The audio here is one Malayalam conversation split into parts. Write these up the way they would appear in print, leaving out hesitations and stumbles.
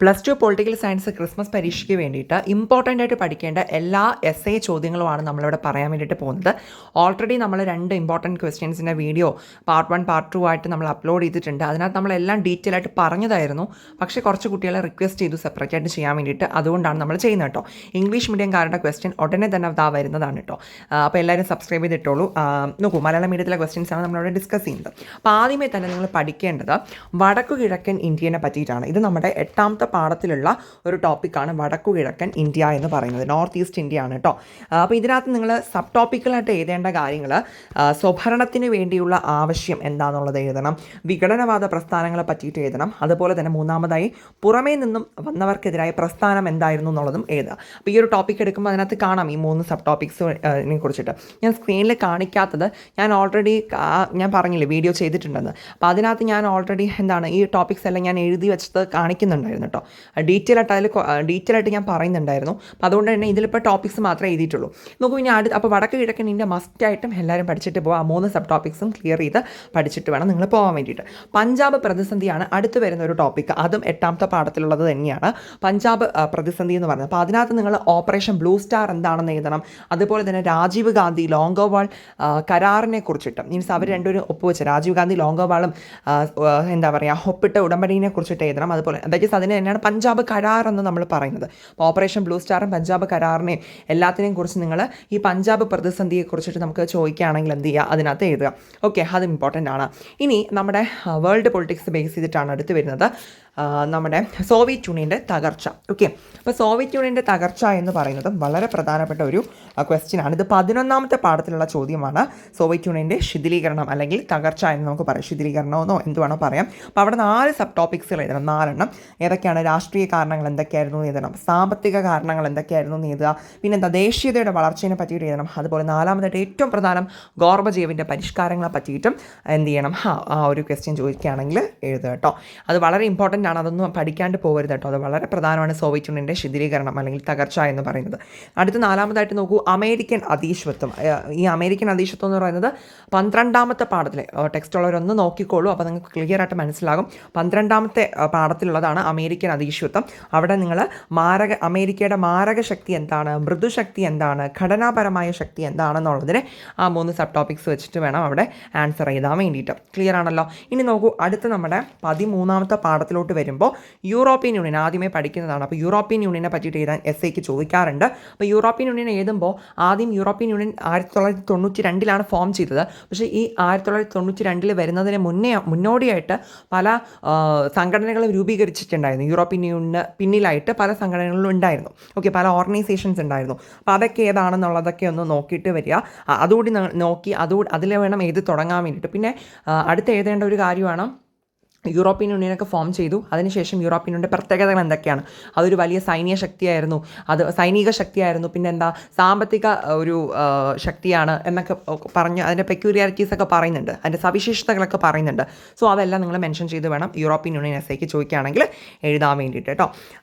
Plus two political science Christmas പരീക്ഷയ്ക്ക് വേണ്ടിയിട്ട് ഇമ്പോർട്ടൻ്റ് ആയിട്ട് പഠിക്കേണ്ട എല്ലാ എസ് ചോദ്യങ്ങളുമാണ് നമ്മളിവിടെ പറയാൻ വേണ്ടിയിട്ട് പോകുന്നത്. ഓൾറെഡി നമ്മൾ 2 ഇമ്പോർട്ടൻറ്റ് ക്വസ്റ്റ്യൻസിൻ്റെ വീഡിയോ പാർട്ട് 1 പാർട്ട് 2 ആയിട്ട് നമ്മൾ അപ്ലോഡ് ചെയ്തിട്ടുണ്ട്. അതിനകത്ത് നമ്മളെല്ലാം ഡീറ്റെയിൽ ആയിട്ട് പറഞ്ഞതായിരുന്നു. പക്ഷേ കുറച്ച് കുട്ടികളെ റിക്വസ്റ്റ് ചെയ്തു സെപ്പറേറ്റ് ആയിട്ട് ചെയ്യാൻ വേണ്ടിയിട്ട്. അതുകൊണ്ടാണ് നമ്മൾ ചെയ്യുന്നത് കേട്ടോ. ഇംഗ്ലീഷ് മീഡിയംകാരുടെ ക്വസ്റ്റ്യൻ ഉടനെ തന്നെ വരുന്നതാണ് കേട്ടോ. അപ്പോൾ എല്ലാവരും സബ്സ്ക്രൈബ് ചെയ്തിട്ടുള്ളൂ. നോക്കൂ, മലയാളം മീഡിയത്തിലെ ക്വസ്റ്റ്യൻസാണ് നമ്മളിവിടെ ഡിസ്കസ് ചെയ്യുന്നത്. അപ്പോൾ ആദ്യമേ തന്നെ നിങ്ങൾ പഠിക്കേണ്ടത് വടക്കു കിഴക്കൻ ഇന്ത്യനെ പറ്റിയിട്ടാണ്. ഇത് നമ്മുടെ 8ാമത്തെ പാഠത്തിലുള്ള ഒരു ടോപ്പിക്കാണ് വടക്കു കിഴക്കൻ ഇന്ത്യ എന്ന് പറയുന്നത്. നോർത്ത് ഈസ്റ്റ് ഇന്ത്യ ആണ് കേട്ടോ. അപ്പോൾ ഇതിനകത്ത് നിങ്ങൾ സബ് ടോപ്പിക്കലായിട്ട് എഴുതേണ്ട കാര്യങ്ങൾ സ്വഭരണത്തിന് വേണ്ടിയുള്ള ആവശ്യം എന്താണെന്നുള്ളത് എഴുതണം. വിഘടനവാദ പ്രസ്ഥാനങ്ങളെ പറ്റിയിട്ട് എഴുതണം. അതുപോലെ തന്നെ മൂന്നാമതായി പുറമേ നിന്നും വന്നവർക്കെതിരായ പ്രസ്ഥാനം എന്തായിരുന്നു എന്നുള്ളതും എഴുതുക. അപ്പോൾ ഈ ഒരു ടോപ്പിക് എടുക്കുമ്പോൾ അതിനകത്ത് കാണാം ഈ 3 സബ് ടോപ്പിക്സിനെ കുറിച്ചിട്ട്. ഞാൻ സ്ക്രീനിൽ കാണിക്കാത്തത് ഞാൻ ഓൾറെഡി ഞാൻ പറഞ്ഞില്ലേ വീഡിയോ ചെയ്തിട്ടുണ്ടെന്ന്. അപ്പോൾ അതിനകത്ത് ഞാൻ ഓൾറെഡി ഈ ടോപ്പിക്സ് എല്ലാം ഞാൻ എഴുതി വെച്ചത് കാണിക്കുന്നുണ്ടായിരുന്നു കേട്ടോ. ഡീറ്റെയിൽ ആയിട്ട് ഞാൻ പറയുന്നുണ്ടായിരുന്നു. അപ്പോൾ അതുകൊണ്ട് തന്നെ ഇതിലിപ്പോൾ ടോപ്പിക്സ് മാത്രമേ എഴുതിയിട്ടുള്ളൂ. നോക്കൂ, ഇനി അപ്പോൾ വടക്ക് കിഴക്കൻ ഇന്ത്യ മസ്റ്റായിട്ടും എല്ലാവരും പഠിച്ചിട്ട് പോകാം. ആ 3 സബ് ടോപ്പിക്സും ക്ലിയർ ചെയ്ത് പഠിച്ചിട്ട് വേണം നിങ്ങൾ പോകാൻ വേണ്ടിയിട്ട്. പഞ്ചാബ് പ്രതിസന്ധിയാണ് അടുത്ത് വരുന്ന ഒരു ടോപ്പിക്ക്. അതും 8ാമത്തെ പാഠത്തിലുള്ളത് തന്നെയാണ് പഞ്ചാബ് പ്രതിസന്ധി എന്ന് പറയുന്നത്. അപ്പോൾ അതിനകത്ത് നിങ്ങൾ ഓപ്പറേഷൻ ബ്ലൂ സ്റ്റാർ എന്താണെന്ന് എഴുതണം. അതുപോലെ തന്നെ രാജീവ് ഗാന്ധി ലോങ്കോവാൾ കരാറിനെ കുറിച്ചിട്ട് മീൻസ് അവർ രണ്ടുപേരും ഒപ്പുവെച്ച രാജീവ് ഗാന്ധി ലോങ്കോവാളും ഒപ്പിട്ട ഉടമ്പടിനെ കുറിച്ചിട്ട് എഴുതണം. അതുപോലെ അതിന് തന്നെയാണ് പഞ്ചാബ് കരാർ എന്ന് നമ്മൾ പറയുന്നത്. അപ്പോൾ ഓപ്പറേഷൻ ബ്ലൂ സ്റ്റാറും പഞ്ചാബ് കരാറിനെയും എല്ലാത്തിനെയും കുറിച്ച് നിങ്ങൾ ഈ പഞ്ചാബ് പ്രതിസന്ധിയെ കുറിച്ചിട്ട് നമുക്ക് ചോദിക്കുകയാണെങ്കിൽ എന്ത് ചെയ്യുക, അതിനകത്ത് എഴുതുക. ഓക്കെ, അത് ഇമ്പോർട്ടൻ്റ് ആണ്. ഇനി നമ്മുടെ വേൾഡ് പൊളിറ്റിക്സ് ബേസ് ചെയ്തിട്ടാണ് അടുത്ത് വരുന്നത് നമ്മുടെ സോവിയറ്റ് യൂണിയൻ്റെ തകർച്ച. ഓക്കെ, അപ്പോൾ സോവിയറ്റ് യൂണിയൻ്റെ തകർച്ച എന്ന് പറയുന്നത് വളരെ പ്രധാനപ്പെട്ട ഒരു ക്വസ്റ്റ്യനാണ്. ഇത് 11ാമത്തെ പാഠത്തിലുള്ള ചോദ്യമാണ്. സോവിയറ്റ് യൂണിയൻ്റെ ശിഥിലീകരണം അല്ലെങ്കിൽ തകർച്ച എന്ന് നമുക്ക് പറയാം. ശിഥിലീകരണമെന്നോ എന്തുവേണോ പറയാം. അപ്പോൾ അവിടെ 4 സബ് ടോപ്പിക്സുകൾ എഴുതണം. 4 എണ്ണം. ഏതൊക്കെയാണ്? രാഷ്ട്രീയ കാരണങ്ങൾ എന്തൊക്കെയായിരുന്നു എന്ന് എഴുതണം. സാമ്പത്തിക കാരണങ്ങൾ എന്തൊക്കെയായിരുന്നു എന്ന് എഴുതുക. പിന്നെ ദേശീയതയുടെ വളർച്ചയെ പറ്റിയിട്ട് എഴുതണം. അതുപോലെ 4ാമതായിട്ട് ഏറ്റവും പ്രധാനം ഗോർബച്ചേവിൻ്റെ പരിഷ്കാരങ്ങളെ പറ്റിയിട്ടും എന്ത് ചെയ്യണം, ആ ഒരു ക്വസ്റ്റ്യൻ ചോദിക്കുകയാണെങ്കിൽ എഴുതുക കേട്ടോ. അത് വളരെ ഇമ്പോർട്ടൻ്റ് ആണ്. അതൊന്നും പഠിക്കാണ്ട് പോകരുത് കേട്ടോ. അത് വളരെ പ്രധാനമാണ് സോവിയറ്റ് യൂണിയൻ്റെ ശിഥിലീകരണം അല്ലെങ്കിൽ തകർച്ച എന്ന് പറയുന്നത്. അടുത്ത 4ാമതായിട്ട് നോക്കൂ, അമേരിക്കൻ അധീശത്വം. ഈ അമേരിക്കൻ അധീശത്വം എന്ന് പറയുന്നത് 12ാമത്തെ പാഠത്തിലെ ടെക്സ്റ്റ് ഉള്ളവരൊന്ന് നോക്കിക്കോളൂ. അപ്പോൾ നിങ്ങൾക്ക് ക്ലിയർ ആയിട്ട് മനസ്സിലാകും. 12ാമത്തെ പാഠത്തിലുള്ളതാണ് അമേരിക്കൻ അധീശത്വം. അവിടെ നിങ്ങൾ അമേരിക്കയുടെ മാരക ശക്തി എന്താണ്, മൃദുശക്തി എന്താണ്, ഘടനാപരമായ ശക്തി എന്താണെന്നുള്ളതിനെ ആ 3 സബ് ടോപ്പിക്സ് വെച്ചിട്ട് വേണം അവിടെ ആൻസർ ചെയ്താൽ വേണ്ടിയിട്ട്. ക്ലിയർ ആണല്ലോ. ഇനി നോക്കൂ, അടുത്ത നമ്മുടെ 13ാമത്തെ പാഠത്തിലോട്ട് വരുമ്പോൾ യൂറോപ്യൻ യൂണിയൻ ആദ്യമേ പഠിക്കുന്നതാണ്. അപ്പോൾ യൂറോപ്യൻ യൂണിയനെ പറ്റിയിട്ട് എഴുതാൻ എസ്ഐക്ക് ചോദിക്കാറുണ്ട്. അപ്പോൾ യൂറോപ്യൻ യൂണിയൻ എഴുതുമ്പോൾ ആദ്യം യൂറോപ്യൻ യൂണിയൻ 1992 ഫോം ചെയ്തത്. പക്ഷേ ഈ 1992 വരുന്നതിന് മുന്നോടിയായിട്ട് പല സംഘടനകളും രൂപീകരിച്ചിട്ടുണ്ടായിരുന്നു. യൂറോപ്യൻ യൂണിയന് പിന്നിലായിട്ട് പല സംഘടനകളും ഉണ്ടായിരുന്നു. ഓക്കെ, പല ഓർഗനൈസേഷൻസ് ഉണ്ടായിരുന്നു. അപ്പോൾ അതൊക്കെ ഏതാണെന്നുള്ളതൊക്കെ ഒന്ന് നോക്കിയിട്ട് വരിക. അതുകൂടി നോക്കി അതിൽ വേണം എഴുതി തുടങ്ങാൻ വേണ്ടിയിട്ട്. പിന്നെ അടുത്ത് എഴുതേണ്ട ഒരു കാര്യമാണ്, യൂറോപ്യൻ യൂണിയനൊക്കെ ഫോം ചെയ്തു. അതിനുശേഷം യൂറോപ്യൻ യൂണിയൻ്റെ പ്രത്യേകതകൾ എന്തൊക്കെയാണ്? അതൊരു വലിയ സൈനിക ശക്തിയായിരുന്നു. പിന്നെ എന്താ, സാമ്പത്തിക ഒരു ശക്തിയാണ് എന്നൊക്കെ പറഞ്ഞ് അതിൻ്റെ പെക്യൂരിയാരിറ്റീസൊക്കെ പറയുന്നുണ്ട്, അതിൻ്റെ സവിശേഷതകളൊക്കെ പറയുന്നുണ്ട്. സോ അതെല്ലാം നിങ്ങൾ മെൻഷൻ ചെയ്ത് വേണം യൂറോപ്യൻ യൂണിയൻ എസ്ഐക്ക് ചോദിക്കുകയാണെങ്കിൽ എഴുതാൻ വേണ്ടിയിട്ട് കേട്ടോ.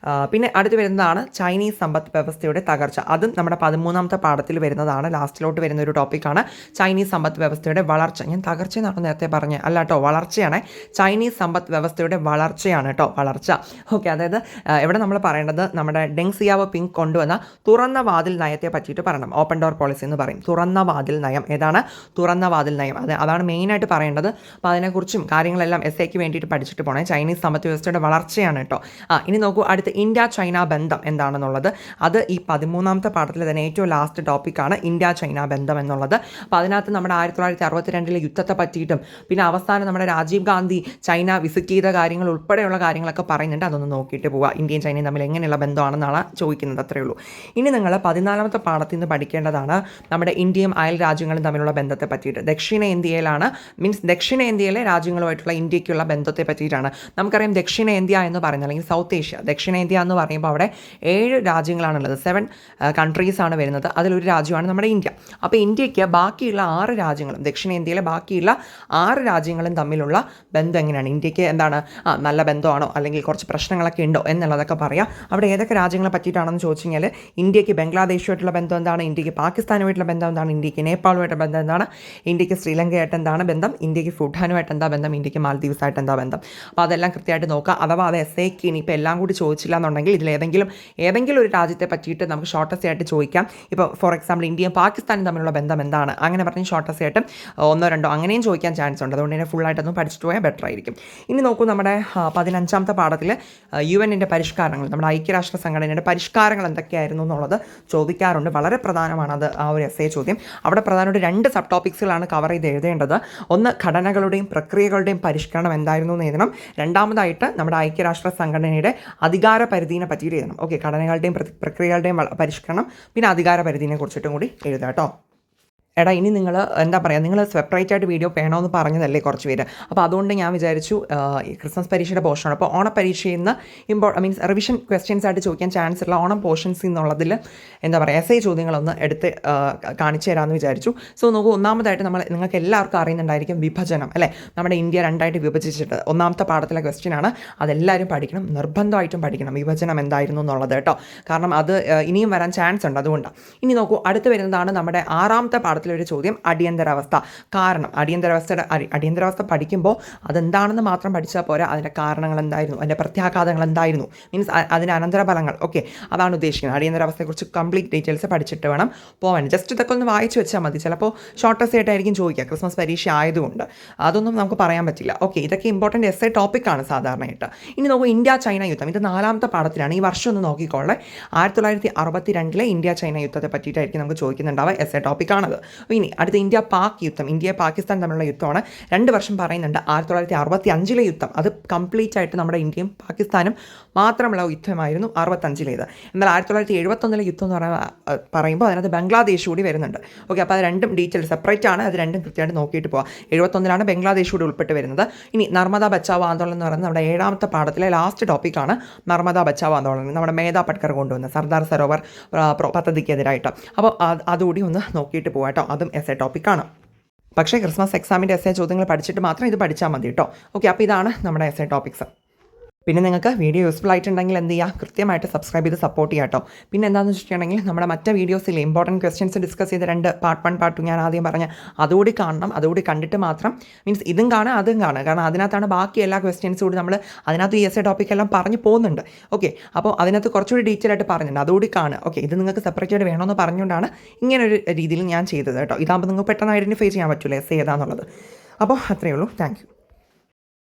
പിന്നെ അടുത്ത് വരുന്നതാണ് ചൈനീസ് സമ്പദ് വ്യവസ്ഥയുടെ തകർച്ച. അതും നമ്മുടെ 13ാമത്തെ പാഠത്തിൽ വരുന്നതാണ്. ലാസ്റ്റിലോട്ട് വരുന്ന ഒരു ടോപ്പിക്കാണ് ചൈനീസ് സമ്പദ് വ്യവസ്ഥയുടെ വളർച്ച. ഞാൻ തകർച്ച എന്നാണ് നേരത്തെ പറഞ്ഞത്, അല്ല കേട്ടോ, വളർച്ചയാണ്. ചൈനീസ് സമ്പദ് വ്യവസ്ഥയുടെ വളർച്ചയാണ് കേട്ടോ, വളർച്ച. ഓക്കെ, അതായത് ഇവിടെ നമ്മൾ പറയേണ്ടത് നമ്മുടെ ഡെങ് സിയാവോപിങ് കൊണ്ടുവന്ന തുറന്ന വാതിൽ നയത്തെ പറ്റിയിട്ട് പറയണം. ഓപ്പൺ ഡോർ പോളിസി എന്ന് പറയും. തുറന്ന വാതിൽ നയം. ഏതാണ് തുറന്ന വാതിൽ നയം? അതാണ് മെയിനായിട്ട് പറയേണ്ടത്. അപ്പോൾ അതിനെക്കുറിച്ചും കാര്യങ്ങളെല്ലാം എസ്ഐക്ക് വേണ്ടിയിട്ട് പഠിച്ചിട്ട് പോകണേ. ചൈനീസ് സമ്പദ് വ്യവസ്ഥയുടെ വളർച്ചയാണ് കേട്ടോ. ഇനി നോക്കൂ, അടുത്ത് ഇന്ത്യ ചൈന ബന്ധം എന്താണെന്നുള്ളത്. അത് ഈ 13ാമത്തെ പാഠത്തിൽ തന്നെ ഏറ്റവും ലാസ്റ്റ് ടോപ്പിക്കാണ് ഇന്ത്യ ചൈന ബന്ധം എന്നുള്ളത്. അപ്പോൾ അതിനകത്ത് നമ്മുടെ 1962 യുദ്ധത്തെ പറ്റിയിട്ടും പിന്നെ അവസാനം നമ്മുടെ രാജീവ് ഗാന്ധി ചൈന വിസിറ്റ് ചെയ്ത കാര്യങ്ങൾ ഉൾപ്പെടെയുള്ള കാര്യങ്ങളൊക്കെ പറയുന്നുണ്ട്. അതൊന്ന് നോക്കിയിട്ട് പോവുക. ഇന്ത്യയും ചൈനയും തമ്മിൽ എങ്ങനെയുള്ള ബന്ധമാണെന്നാണ് ചോദിക്കുന്നത്. അത്രയേ ഉള്ളൂ. ഇനി നിങ്ങൾ 14ാമത്തെ പാഠത്തിൽ നിന്ന് പഠിക്കേണ്ടതാണ് നമ്മുടെ ഇന്ത്യയും അയൽ രാജ്യങ്ങളും തമ്മിലുള്ള ബന്ധത്തെ പറ്റിയിട്ട്. ദക്ഷിണേന്ത്യയിലെ രാജ്യങ്ങളുമായിട്ടുള്ള ഇന്ത്യക്കുള്ള ബന്ധത്തെ പറ്റിയിട്ടാണ്. നമുക്കറിയാം ദക്ഷിണേന്ത്യ എന്ന് പറയുന്നത് അല്ലെങ്കിൽ സൗത്ത് ഏഷ്യ. ദക്ഷിണേന്ത്യ എന്ന് പറയുമ്പോൾ അവിടെ 7 രാജ്യങ്ങളാണുള്ളത്. 7 കൺട്രീസാണ് വരുന്നത്. അതിലൊരു രാജ്യമാണ് നമ്മുടെ ഇന്ത്യ. അപ്പോൾ ഇന്ത്യക്ക് ബാക്കിയുള്ള 6 രാജ്യങ്ങളും ദക്ഷിണേന്ത്യയിലെ ബാക്കിയുള്ള 6 രാജ്യങ്ങളും തമ്മിലുള്ള ബന്ധം എങ്ങനെയാണ്? ഇന്ത്യക്ക് ഇന്ത്യക്ക് എന്താണ് നല്ല ബന്ധമാണോ അല്ലെങ്കിൽ കുറച്ച് പ്രശ്നങ്ങളൊക്കെ ഉണ്ടോ എന്നുള്ളതൊക്കെ പറയാം. അവിടെ ഏതൊക്കെ രാജ്യങ്ങളെ പറ്റിയിട്ടാണെന്ന് ചോദിച്ചു കഴിഞ്ഞാൽ ഇന്ത്യക്ക് ബംഗ്ലാദേശുമായിട്ടുള്ള ബന്ധം എന്താണ്, ഇന്ത്യക്ക് പാകിസ്ഥാനുമായിട്ടുള്ള ബന്ധം എന്താണ്, ഇന്ത്യക്ക് നേപ്പാളുമായിട്ടുള്ള ബന്ധം എന്താണ്, ഇന്ത്യക്ക് ശ്രീലങ്കയായിട്ട് എന്താണ് ബന്ധം, ഇന്ത്യക്ക് ഭൂട്ടാനുമായിട്ട് എന്താ ബന്ധം, ഇന്ത്യക്ക് മാൽദീവ്സായിട്ട് എന്താ ബന്ധം. അപ്പോൾ അതെല്ലാം കൃത്യമായിട്ട് നോക്കുക. അഥവാ അത് എസ്സേക്ക് ഇനിയിപ്പോൾ എല്ലാം കൂടി ചോദിച്ചില്ല എന്നുണ്ടെങ്കിൽ ഏതെങ്കിലും ഒരു രാജ്യത്തെ പറ്റിയിട്ട് നമുക്ക് ഷോർട്ടസ്റ്റ് ആയിട്ട് ചോദിക്കാം. ഇപ്പോൾ ഫോർ എക്സാമ്പിൾ ഇന്ത്യയും പാകിസ്ഥാനും തമ്മിലുള്ള ബന്ധം എന്താണ്, അങ്ങനെ പറഞ്ഞ് ഷോർട്ടസ്റ്റ് ആയിട്ട് 1-2 അങ്ങനെയും ചോദിക്കാൻ ചാൻസ് ഉണ്ട്. അതുകൊണ്ട് തന്നെ ഫുള്ളായിട്ടൊന്നും പഠിച്ചിട്ട് പോയാൽ ബെറ്റർ ആയിരിക്കും. ഇനി നോക്കൂ, നമ്മുടെ 15ാമത്തെ പാഠത്തിൽ UN-ൻ്റെ പരിഷ്കാരങ്ങൾ, നമ്മുടെ ഐക്യരാഷ്ട്ര സംഘടനയുടെ പരിഷ്കാരങ്ങൾ എന്തൊക്കെയായിരുന്നു എന്നുള്ളത് ചോദിക്കാറുണ്ട്. വളരെ പ്രധാനമാണ് അത്, ആ ഒരു എസ്സേ ചോദ്യം. അവിടെ പ്രധാനമായിട്ട് 2 സബ് ടോപ്പിക്സുകളാണ് കവർ ചെയ്ത് എഴുതേണ്ടത്. ഒന്ന് ഘടനകളുടെയും പ്രക്രിയകളുടെയും പരിഷ്കരണം എന്തായിരുന്നു എന്ന് എഴുതണം. രണ്ടാമതായിട്ട് നമ്മുടെ ഐക്യരാഷ്ട്ര സംഘടനയുടെ അധികാര പരിധിയെ പറ്റിയിട്ട് എഴുതണം. ഓക്കെ, ഘടനകളുടെയും പ്രക്രിയകളുടെയും പരിഷ്കരണം, പിന്നെ അധികാര പരിധിയെ കുറിച്ചിട്ടും കൂടി എഴുതാം കേട്ടോ. എടാ, ഇനി നിങ്ങൾ എന്താ പറയുക, നിങ്ങൾ സെപ്പറേറ്റ് ആയിട്ട് വീഡിയോ വേണമെന്ന് പറഞ്ഞതല്ലേ കുറച്ച് പേര്. അപ്പോൾ അതുകൊണ്ട് ഞാൻ വിചാരിച്ചു ക്രിസ്മസ് പരീക്ഷയുടെ പോർഷനാണ്. അപ്പോൾ ഓണപ്പരീക്ഷയിൽ നിന്ന് മീൻസ് റിവിഷൻ ക്വസ്റ്റ്യൻസ് ആയിട്ട് ചോദിക്കാൻ ചാൻസ് ഉള്ള ഓണം പോർഷൻസ് എന്നുള്ളതിൽ എന്താ പറയുക എസ്സേ ചോദ്യങ്ങളൊന്ന് എടുത്ത് കാണിച്ചു തരാമെന്ന് വിചാരിച്ചു. സോ നോക്കൂ, ഒന്നാമതായിട്ട് നിങ്ങൾക്ക് എല്ലാവർക്കും അറിയുന്നുണ്ടായിരിക്കും വിഭജനം അല്ലേ. നമ്മുടെ ഇന്ത്യ 2ആയിട്ട് വിഭജിച്ചിട്ട് 1ാമത്തെ പാഠത്തിലെ ക്വസ്റ്റ്യൻ ആണ്. അതെല്ലാവരും പഠിക്കണം, നിർബന്ധമായിട്ടും പഠിക്കണം വിഭജനം എന്തായിരുന്നു എന്നുള്ളത് കേട്ടോ. കാരണം അത് ഇനിയും വരാൻ ചാൻസ് ഉണ്ട്, അതുകൊണ്ടാണ്. ഇനി നോക്കൂ, അടുത്ത് വരുന്നതാണ് നമ്മുടെ 6ാമത്തെ പാഠത്തിലൊരു ചോദ്യം, അടിയന്തരാവസ്ഥ. കാരണം അടിയന്തരാവസ്ഥ പഠിക്കുമ്പോൾ അതെന്താണെന്ന് മാത്രം പഠിച്ചാൽ പോരാ, അതിൻ്റെ കാരണങ്ങൾ എന്തായിരുന്നു, അതിൻ്റെ പ്രത്യാഘാതങ്ങൾ എന്തായിരുന്നു, മീൻസ് അതിൻ്റെ അനന്തരഫലങ്ങൾ. ഓക്കെ, അതാണ് ഉദ്ദേശിക്കുന്നത്. അടിയന്തരാവസ്ഥയെക്കുറിച്ച് കംപ്ലീറ്റ് ഡീറ്റെയിൽസ് പഠിച്ചിട്ട് വേണം പോകാൻ. ജസ്റ്റ് ഇതൊക്കെ ഒന്ന് വായിച്ച് വെച്ചാൽ മതി. ചിലപ്പോൾ ഷോർട്ടസ്റ്റ് ആയിട്ടായിരിക്കും ചോദിക്കുക, ക്രിസ്മസ് പരീക്ഷ ആയതുകൊണ്ട് അതൊന്നും നമുക്ക് പറയാൻ പറ്റില്ല. ഓക്കെ, ഇതൊക്കെ ഇമ്പോർട്ടൻറ്റ് എസ്സേ ടോപ്പിക്കാണ് സാധാരണയായിട്ട്. ഇനി നോക്കൂ, ഇന്ത്യ ചൈന യുദ്ധം, ഇത് 4ാമത്തെ പാഠത്തിലാണ്. ഈ വർഷം ഒന്ന് നോക്കിക്കോളെ, 1962 ഇന്ത്യ ചൈന യുദ്ധത്തെ പറ്റിയിട്ടായിരിക്കും നമുക്ക് ചോദിക്കുന്നുണ്ടാവുക. എസ്സേ ടോപ്പിക്കാണത്. ഇനി അടുത്ത ഇന്ത്യ പാക് യുദ്ധം, ഇന്ത്യ പാകിസ്ഥാൻ തമ്മിലുള്ള യുദ്ധമാണ്. 2 വർഷം പറയുന്നുണ്ട്. 1965 യുദ്ധം, അത് കംപ്ലീറ്റ് ആയിട്ട് നമ്മുടെ ഇന്ത്യയും പാകിസ്ഥാനും മാത്രമുള്ള യുദ്ധമായിരുന്നു 65 എന്നാൽ 1971 യുദ്ധം എന്ന് പറയുമ്പോൾ അതിനകത്ത് ബംഗ്ലാദേശ് കൂടി വരുന്നുണ്ട്. ഓക്കെ, അപ്പോൾ അത് രണ്ടും ഡീറ്റെയിൽ സെപ്പറേറ്റ് ആണ്. അത് രണ്ടും കൃത്യമായിട്ട് നോക്കിയിട്ട് പോകാം. 71 ബംഗ്ലാദേശ് കൂടി ഉൾപ്പെട്ട് വരുന്നത്. ഇനി നർമ്മദ ബച്ചാവോ ആന്തോളൻ എന്ന് പറയുന്നത് നമ്മുടെ 7ാമത്തെ പാഠത്തിലെ ലാസ്റ്റ് ടോപ്പിക്കാണ്. നർമ്മദ ബച്ചാവോ ആന്തോളൻ നമ്മുടെ മേധാ പട്കർ കൊണ്ടുവന്ന സർദാർ സരോവർ പദ്ധതിക്കെതിരായിട്ട്. അപ്പോൾ അതുകൂടി ഒന്ന് നോക്കിയിട്ട് പോകാം കേട്ടോ. അതും എസ്സേ ടോപ്പിക്കാണ്. പക്ഷേ ക്രിസ്മസ് എക്സാമിൻ്റെ എസ്സേ ചോദ്യങ്ങൾ പഠിച്ചിട്ട് മാത്രം ഇത് പഠിച്ചാൽ മതി കേട്ടോ. ഓക്കെ, അപ്പോൾ ഇതാണ് നമ്മുടെ എസ്സേ ടോപ്പിക്സ്. പിന്നെ നിങ്ങൾക്ക് വീഡിയോ യൂസ്ഫുൾ ആയിട്ടുണ്ടെങ്കിൽ എന്ത് ചെയ്യുക, കൃത്യമായിട്ട് സബ്സ്ക്രൈബ് ചെയ്ത് സപ്പോർട്ട് ചെയ്യാം കേട്ടോ. പിന്നെ എന്താണെന്ന് വെച്ചിട്ടുണ്ടെങ്കിൽ നമ്മുടെ മറ്റേ വീഡിയോസിൽ ഇമ്പോർട്ടൻറ്റ് ക്വസ്റ്റ്യൻസ് ഡിസ്കസ് ചെയ്ത 2 പാർട്ട് 1 പാർട്ട് 2 ഞാൻ ആദ്യം പറഞ്ഞ അതുകൂടി കാണണം. അതുകൂടി കണ്ടിട്ട് മാത്രം മീൻസ് ഇതും കാണുക അതും കാണുക. കാരണം അതിനകത്താണ് ബാക്കി എല്ലാ ക്വസ്റ്റ്യൻസും കൂടി നമ്മൾ അതിനകത്ത് ഈ എസ്സേ ടോപ്പിക്കെല്ലാം പറഞ്ഞു പോകുന്നുണ്ട്. ഓക്കെ, അപ്പോൾ അതിനകത്ത് കുറച്ചുകൂടി ഡീറ്റെയിൽ ആയിട്ട് പറഞ്ഞിട്ടുണ്ട്, അതുകൂടി കാണുക. ഓക്കെ, ഇത് നിങ്ങൾക്ക് സെപ്പറേറ്റ് ആയിട്ട് വേണമെന്ന് പറഞ്ഞുകൊണ്ടാണ് ഇങ്ങനൊരു രീതിയിൽ ഞാൻ ചെയ്തത് കേട്ടോ. ഇതാകുമ്പോൾ നിങ്ങൾക്ക് പെട്ടെന്ന് ഐഡൻറ്റിഫൈ ചെയ്യാൻ പറ്റില്ല എസ്സേ ഏതാണെന്നുള്ളത്. അപ്പോൾ അത്രയേ ഉള്ളൂ. Thank you.